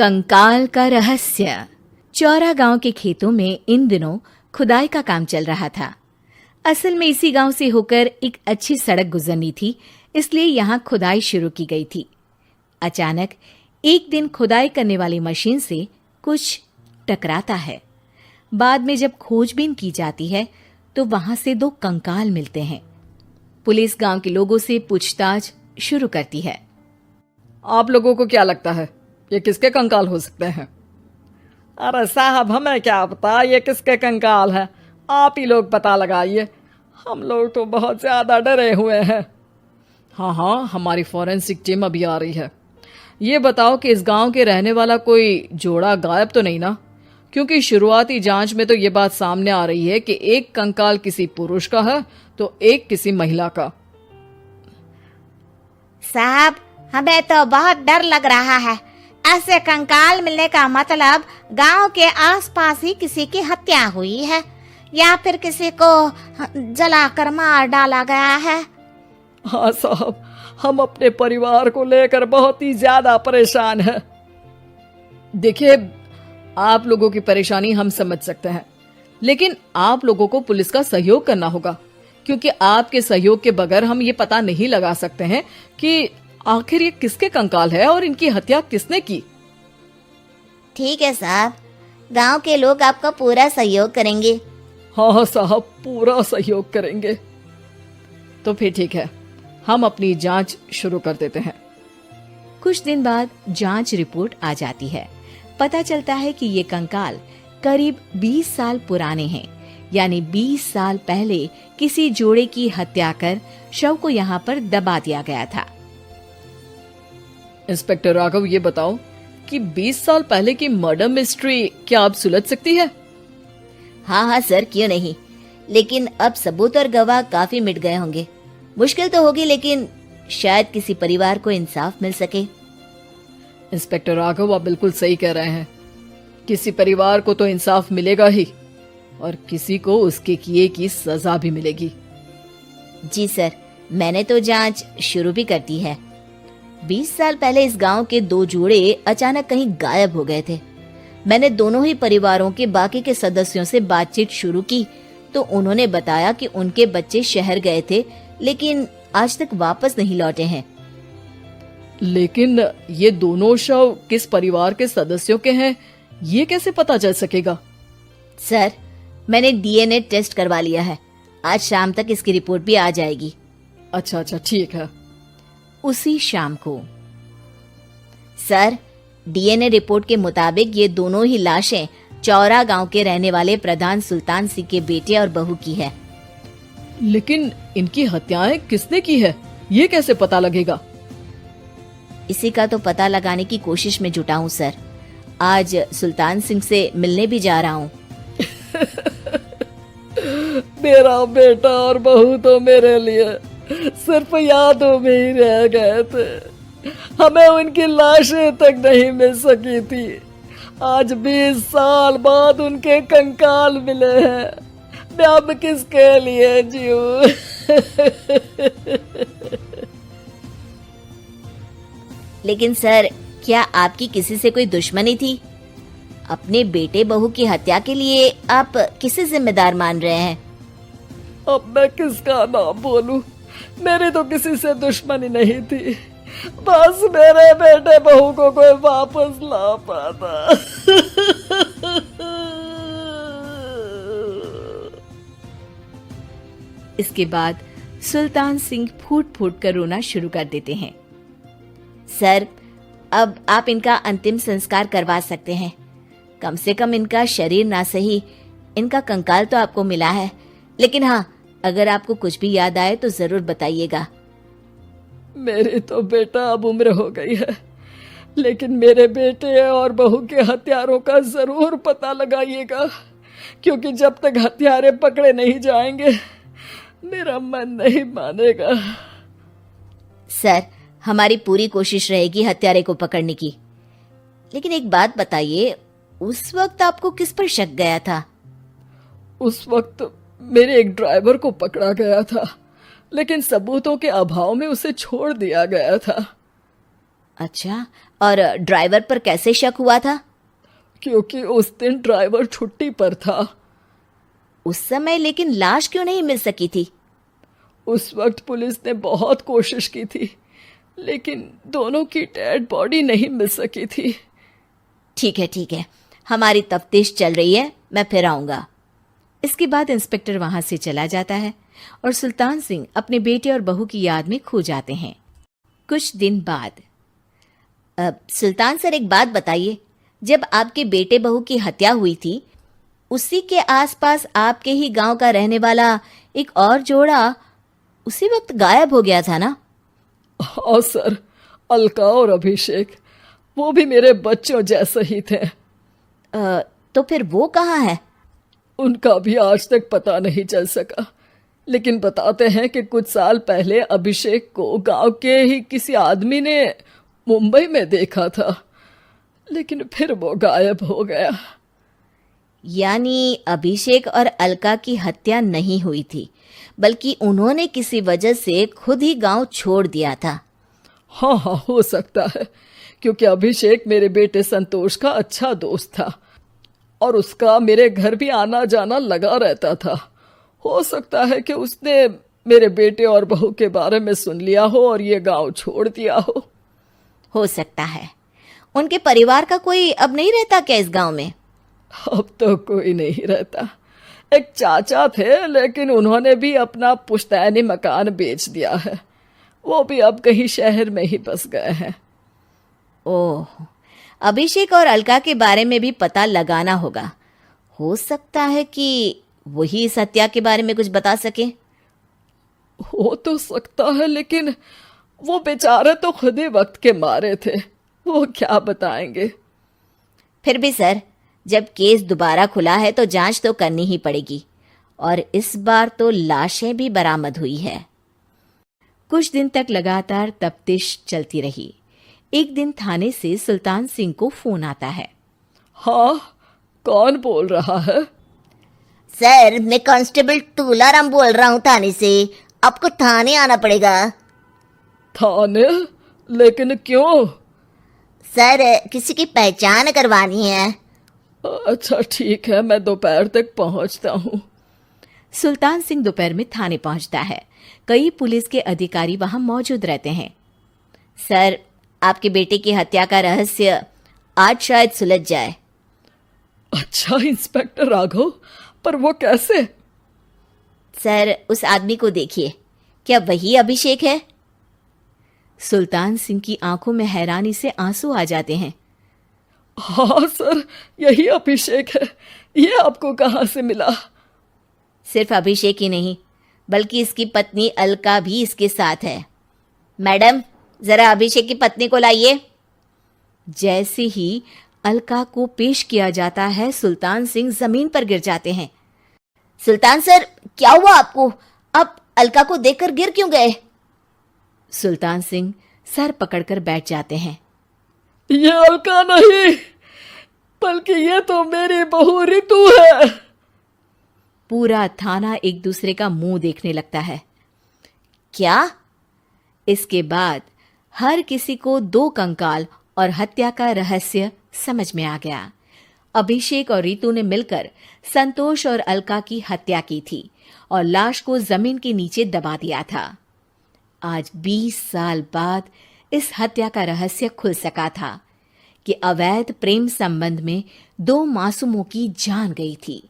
कंकाल का रहस्य। चौरा गांव के खेतों में इन दिनों खुदाई का काम चल रहा था। असल में इसी गांव से होकर एक अच्छी सड़क गुजरनी थी, इसलिए यहां खुदाई शुरू की गई थी। अचानक एक दिन खुदाई करने वाली मशीन से कुछ टकराता है। बाद में जब खोजबीन की जाती है तो वहां से 2 कंकाल मिलते हैं। पुलिस गांव के लोगों से पूछताछ शुरू करती है। आप लोगों को क्या लगता है ये किसके कंकाल हो सकते हैं? अरे साहब, हमें क्या पता ये किसके कंकाल है, आप ही लोग पता लगाइए। हम लोग तो बहुत ज्यादा डरे हुए हैं। हाँ, हमारी फॉरेंसिक टीम अभी आ रही है। ये बताओ कि इस गांव के रहने वाला कोई जोड़ा गायब तो नहीं ना? क्योंकि शुरुआती जांच में तो ये बात सामने आ रही है कि एक कंकाल किसी पुरुष का है तो एक किसी महिला का। साहब, हमें तो बहुत डर लग रहा है। ऐसे कंकाल मिलने का मतलब गांव के आसपास ही किसी की हत्या हुई है या फिर किसी को जलाकर मार डाला गया है। हाँ साहब, हम अपने परिवार को लेकर बहुत ही ज्यादा परेशान हैं। देखिए, आप लोगों की परेशानी हम समझ सकते हैं, लेकिन आप लोगों को पुलिस का सहयोग करना होगा, क्योंकि आपके सहयोग के बगैर हम ये पता नहीं लगा सकते हैं कि आखिर ये किसके कंकाल है और इनकी हत्या किसने की। ठीक है साहब, गांव के लोग आपका पूरा सहयोग करेंगे। हाँ साहब, पूरा सहयोग करेंगे। तो फिर ठीक है, हम अपनी जांच शुरू कर देते हैं। कुछ दिन बाद जांच रिपोर्ट आ जाती है। पता चलता है कि ये कंकाल करीब 20 साल पुराने हैं, यानी 20 साल पहले किसी जोड़े की हत्या कर शव को यहाँ पर दबा दिया गया था। इंस्पेक्टर राघव, ये बताओ कि 20 साल पहले की मर्डर मिस्ट्री क्या अब सुलझ सकती है? हाँ सर, क्यों नहीं, लेकिन अब सबूत और गवाह काफी मिट गए होंगे। मुश्किल तो होगी, लेकिन शायद किसी परिवार को इंसाफ मिल सके। इंस्पेक्टर राघव, आप बिल्कुल सही कह रहे हैं। किसी परिवार को तो इंसाफ मिलेगा ही और किसी को उसके किए की सजा भी मिलेगी। जी सर, मैंने तो जांच शुरू भी कर दी है। 20 साल पहले इस गांव के 2 जोड़े अचानक कहीं गायब हो गए थे। मैंने दोनों ही परिवारों के बाकी के सदस्यों से बातचीत शुरू की तो उन्होंने बताया कि उनके बच्चे शहर गए थे, लेकिन आज तक वापस नहीं लौटे हैं। लेकिन ये दोनों शव किस परिवार के सदस्यों के हैं, ये कैसे पता चल सकेगा? सर, मैंने डीएनए टेस्ट करवा लिया है। आज शाम तक इसकी रिपोर्ट भी आ जाएगी। अच्छा, ठीक है। उसी शाम को सर, डीएनए रिपोर्ट के मुताबिक ये दोनों ही लाशें चौरा गांव के रहने वाले प्रधान सुल्तान सिंह के बेटे और बहू की है। लेकिन इनकी हत्याएं किसने की है, ये कैसे पता लगेगा? इसी का तो पता लगाने की कोशिश में जुटा हूँ सर। आज सुल्तान सिंह से मिलने भी जा रहा हूँ। मेरा बेटा और बहू तो मेरे लिए सिर्फ यादों में ही रह गए थे। हमें उनकी लाशें तक नहीं मिल सकी थी। आज 20 साल बाद उनके कंकाल मिले हैं। मैं अब किसके लिए जीऊं? लेकिन सर, क्या आपकी किसी से कोई दुश्मनी थी? अपने बेटे बहू की हत्या के लिए आप किसे जिम्मेदार मान रहे हैं? अब मैं किसका नाम बोलूं? मेरी तो किसी से दुश्मनी नहीं थी, बस मेरे बेटे बहू को कोई वापस ला पाता। इसके बाद सुल्तान सिंह फूट फूट कर रोना शुरू कर देते हैं। सर, अब आप इनका अंतिम संस्कार करवा सकते हैं। कम से कम इनका शरीर ना सही, इनका कंकाल तो आपको मिला है। लेकिन हाँ, अगर आपको कुछ भी याद आए तो जरूर बताइएगा। मेरी तो बेटा अब उम्र हो गई है, लेकिन मेरे बेटे और बहू के हत्यारों का जरूर पता लगाइएगा, क्योंकि जब तक हत्यारे पकड़े नहीं जाएंगे मेरा मन नहीं मानेगा। सर, हमारी पूरी कोशिश रहेगी हत्यारे को पकड़ने की। लेकिन एक बात बताइए, उस वक्त आपको किस पर शक गया था? उस वक्त मेरे एक ड्राइवर को पकड़ा गया था, लेकिन सबूतों के अभाव में उसे छोड़ दिया गया था। अच्छा, और ड्राइवर पर कैसे शक हुआ था? क्योंकि उस दिन ड्राइवर छुट्टी पर था। उस समय लेकिन लाश क्यों नहीं मिल सकी थी? उस वक्त पुलिस ने बहुत कोशिश की थी, लेकिन दोनों की डेड बॉडी नहीं मिल सकी थी। ठीक है, हमारी तफ्तीश चल रही है, मैं फिर आऊंगा। इसके बाद इंस्पेक्टर वहां से चला जाता है और सुल्तान सिंह अपने बेटे और बहू की याद में खो जाते हैं। कुछ दिन बाद सुल्तान सर, एक बात बताइए, जब आपके बेटे बहू की हत्या हुई थी, उसी के आसपास आपके ही गांव का रहने वाला एक और जोड़ा उसी वक्त गायब हो गया था ना? हाँ सर, अलका और अभिषेक, वो भी मेरे बच्चों जैसे ही थे। तो फिर वो कहाँ है? उनका भी आज तक पता नहीं चल सका, लेकिन बताते हैं कि कुछ साल पहले अभिषेक को गांव के ही किसी आदमी ने मुंबई में देखा था, लेकिन फिर वो गायब हो गया। यानी अभिषेक और अलका की हत्या नहीं हुई थी, बल्कि उन्होंने किसी वजह से खुद ही गांव छोड़ दिया था। हाँ, हो सकता है, क्योंकि अभिषेक मेरे बेटे संतोष का अच्छा दोस्त था और उसका मेरे घर भी आना जाना लगा रहता था। हो सकता है कि उसने मेरे बेटे और बहू के बारे में सुन लिया हो और ये गांव छोड़ दिया हो सकता है। उनके परिवार का कोई अब नहीं रहता क्या इस गांव में? अब तो कोई नहीं रहता। एक चाचा थे, लेकिन उन्होंने भी अपना पुश्तैनी मकान बेच दिया है। वो भी अब कहीं शहर में ही बस गए हैं। ओह, अभिषेक और अलका के बारे में भी पता लगाना होगा। हो सकता है कि वही इस हत्या के बारे में कुछ बता सके। हो तो सकता है, लेकिन वो बेचारे तो खुद ही वक्त के मारे थे, वो क्या बताएंगे। फिर भी सर, जब केस दोबारा खुला है तो जांच तो करनी ही पड़ेगी, और इस बार तो लाशें भी बरामद हुई है। कुछ दिन तक लगातार तफ्तीश चलती रही। एक दिन थाने से सुल्तान सिंह को फोन आता है। हाँ, कौन बोल रहा है? सर, मैं कांस्टेबल तुलाराम बोल रहा हूँ थाने से। आपको थाने आना पड़ेगा। थाने? लेकिन क्यों? सर, किसी की पहचान करवानी है। अच्छा ठीक है, मैं दोपहर तक पहुंचता हूँ। सुल्तान सिंह दोपहर में थाने पहुंचता है। कई पुलिस के अधिकारी वहां मौजूद रहते हैं। सर, आपके बेटे की हत्या का रहस्य आज शायद सुलझ जाए। अच्छा इंस्पेक्टर राघव, पर वो कैसे? सर, उस आदमी को देखिए, क्या वही अभिषेक है? सुल्तान सिंह की आंखों में हैरानी से आंसू आ जाते हैं। हाँ सर, यही अभिषेक है। ये आपको कहाँ से मिला? सिर्फ अभिषेक ही नहीं, बल्कि इसकी पत्नी अलका भी इसके साथ है। मैडम, जरा अभिषेक की पत्नी को लाइए। जैसे ही अलका को पेश किया जाता है, सुल्तान सिंह जमीन पर गिर जाते हैं। सुल्तान सर, क्या हुआ आपको? आप अलका को देखकर गिर क्यों गए? सुल्तान सिंह सर पकड़कर बैठ जाते हैं। ये अलका नहीं, बल्कि ये तो मेरी बहू रितु है। पूरा थाना एक दूसरे का मुंह देखने लगता है। क्या? इसके बाद हर किसी को दो कंकाल और हत्या का रहस्य समझ में आ गया। अभिषेक और रितु ने मिलकर संतोष और अलका की हत्या की थी और लाश को जमीन के नीचे दबा दिया था। आज 20 साल बाद इस हत्या का रहस्य खुल सका था कि अवैध प्रेम संबंध में 2 मासूमों की जान गई थी।